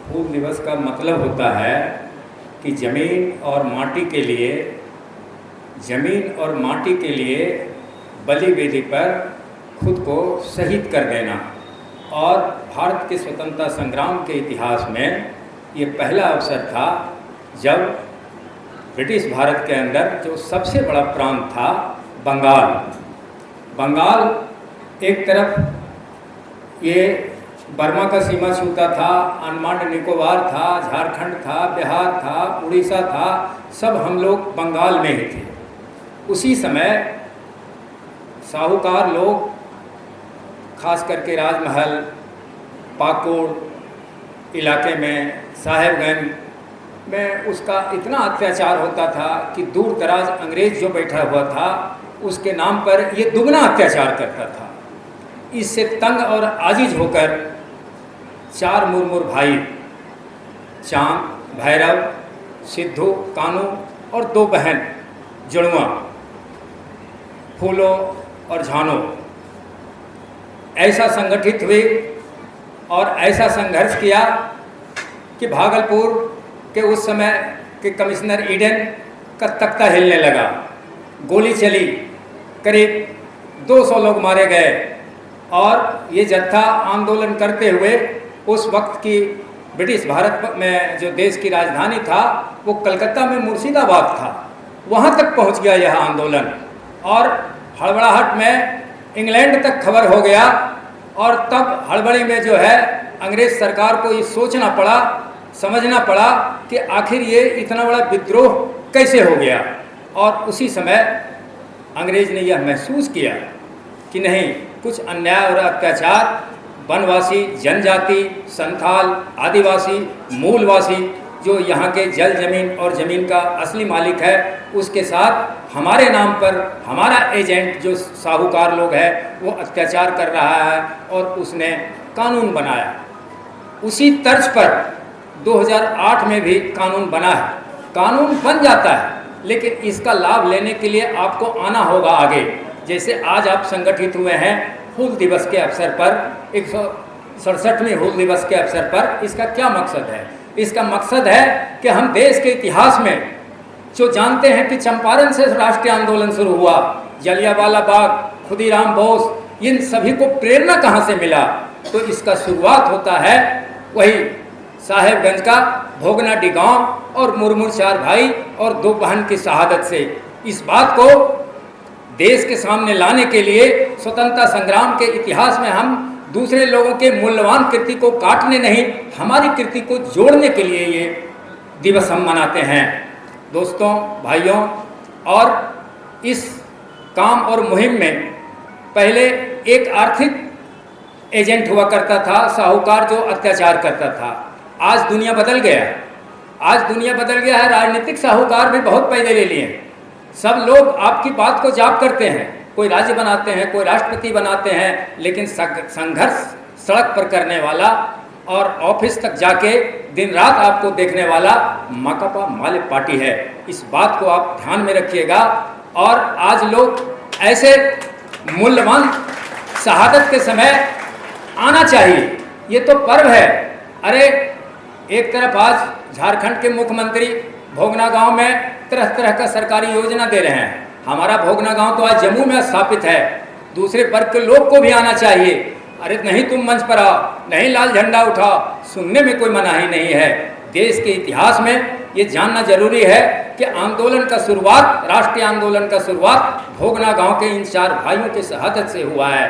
हूल दिवस का मतलब होता है कि ज़मीन और माटी के लिए बलि वेदी पर खुद को शहीद कर देना। और भारत के स्वतंत्रता संग्राम के इतिहास में ये पहला अवसर था जब ब्रिटिश भारत के अंदर जो सबसे बड़ा प्रांत था बंगाल एक तरफ ये बर्मा का सीमा छूता था, अंडमान निकोबार था, झारखंड था, बिहार था, उड़ीसा था, सब हम लोग बंगाल में ही थे। उसी समय साहूकार लोग खास करके राजमहल, पाकुड़ इलाके में, साहेबगंज में उसका इतना अत्याचार होता था कि दूर दराज अंग्रेज जो बैठा हुआ था उसके नाम पर ये दुगना अत्याचार करता था। इससे तंग और आजिज होकर चार मुरमुर भाई, चांद, भैरव, सिद्धू, कानू और दो बहन जुड़वा, फूलो और झानो, ऐसा संगठित हुए और ऐसा संघर्ष किया कि भागलपुर के उस समय के कमिश्नर ईडन का तख्ता हिलने लगा। गोली चली, करीब 200 लोग मारे गए और ये जत्था आंदोलन करते हुए उस वक्त की ब्रिटिश भारत में जो देश की राजधानी था वो कलकत्ता में मुर्शिदाबाद था, वहाँ तक पहुँच गया यह आंदोलन। और हड़बड़ाहट में इंग्लैंड तक खबर हो गया और तब हड़बड़ी में जो है अंग्रेज़ सरकार को ये सोचना पड़ा, समझना पड़ा कि आखिर ये इतना बड़ा विद्रोह कैसे हो गया। और उसी समय अंग्रेज़ ने यह महसूस किया कि नहीं, कुछ अन्याय और अत्याचार वनवासी, जनजाति, संथाल, आदिवासी, मूलवासी जो यहाँ के जल जमीन और ज़मीन का असली मालिक है उसके साथ हमारे नाम पर हमारा एजेंट जो साहूकार लोग है वो अत्याचार कर रहा है और उसने कानून बनाया। उसी तर्ज पर 2008 में भी कानून बना है। कानून बन जाता है लेकिन इसका लाभ लेने के लिए आपको आना होगा आगे। जैसे आज आप संगठित हुए हैं हूल दिवस के अवसर पर, 167वें हूल दिवस के अवसर पर, इसका क्या मकसद है? इसका मकसद है कि हम देश के इतिहास में जो जानते हैं कि चंपारण से राष्ट्रीय आंदोलन शुरू हुआ, जलियांवाला बाग, खुदीराम बोस, इन सभी को प्रेरणा कहाँ से मिला? तो इसका शुरुआत होता है वही साहेबगंज का भोगनाडी गांव और मुरमुर चार भाई और दो बहन की शहादत से। इस बात को देश के सामने लाने के लिए स्वतंत्रता संग्राम के इतिहास में हम दूसरे लोगों के मूल्यवान कृति को काटने नहीं, हमारी कृति को जोड़ने के लिए ये दिवस हम मनाते हैं। दोस्तों, भाइयों, और इस काम और मुहिम में पहले एक आर्थिक एजेंट हुआ करता था, साहूकार जो अत्याचार करता था। आज दुनिया बदल गया है, आज दुनिया बदल गया है। राजनीतिक साहूकार भी बहुत पैदे ले लिए। सब लोग आपकी बात को जाप करते हैं, कोई राज्य बनाते हैं, कोई राष्ट्रपति बनाते हैं, लेकिन संघर्ष सड़क पर करने वाला और ऑफिस तक जाके दिन रात आपको देखने वाला माकपा माले पार्टी है। इस बात को आप ध्यान में रखिएगा। और आज लोग ऐसे मूल्यवान शहादत के समय आना चाहिए। ये तो पर्व है। अरे एक तरफ आज झारखंड के मुख्यमंत्री भोगना गांव में तरह तरह का सरकारी योजना दे रहे हैं। हमारा भोगना गांव तो आज जम्मू में स्थापित है। दूसरे वर्ग के लोग को भी आना चाहिए। अरे नहीं, तुम मंच पर आओ, नहीं लाल झंडा उठाओ, सुनने में कोई मनाही नहीं है। देश के इतिहास में ये जानना जरूरी है कि आंदोलन का शुरुआत, राष्ट्रीय आंदोलन का शुरुआत भोगना गांव के इन चार भाइयों की शहादत से हुआ है।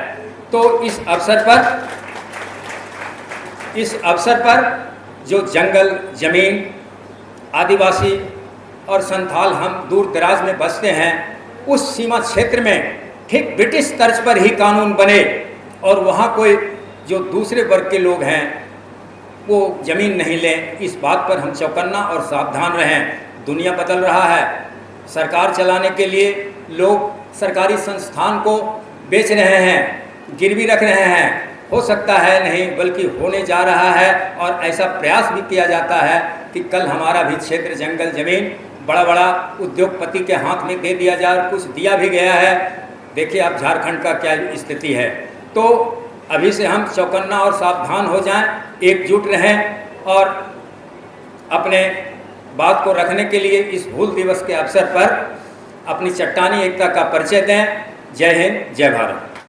तो इस अवसर पर जो जंगल, जमीन, आदिवासी और संथाल हम दूर दराज में बसते हैं, उस सीमा क्षेत्र में ठीक ब्रिटिश तर्ज पर ही कानून बने और वहाँ कोई जो दूसरे वर्ग के लोग हैं वो ज़मीन नहीं लें। इस बात पर हम चौकन्ना और सावधान रहें। दुनिया बदल रहा है। सरकार चलाने के लिए लोग सरकारी संस्थान को बेच रहे हैं, गिरवी रख रहे हैं। हो सकता है नहीं, बल्कि होने जा रहा है। और ऐसा प्रयास भी किया जाता है कि कल हमारा भी क्षेत्र, जंगल, ज़मीन बड़ा बड़ा उद्योगपति के हाथ में दे दिया जाए। कुछ दिया भी गया है। देखिए आप झारखंड का क्या स्थिति है। तो अभी से हम चौकन्ना और सावधान हो जाएं, एकजुट रहें और अपने बात को रखने के लिए इस हूल दिवस के अवसर पर अपनी चट्टानी एकता का परिचय दें। जय हिंद, जय भारत।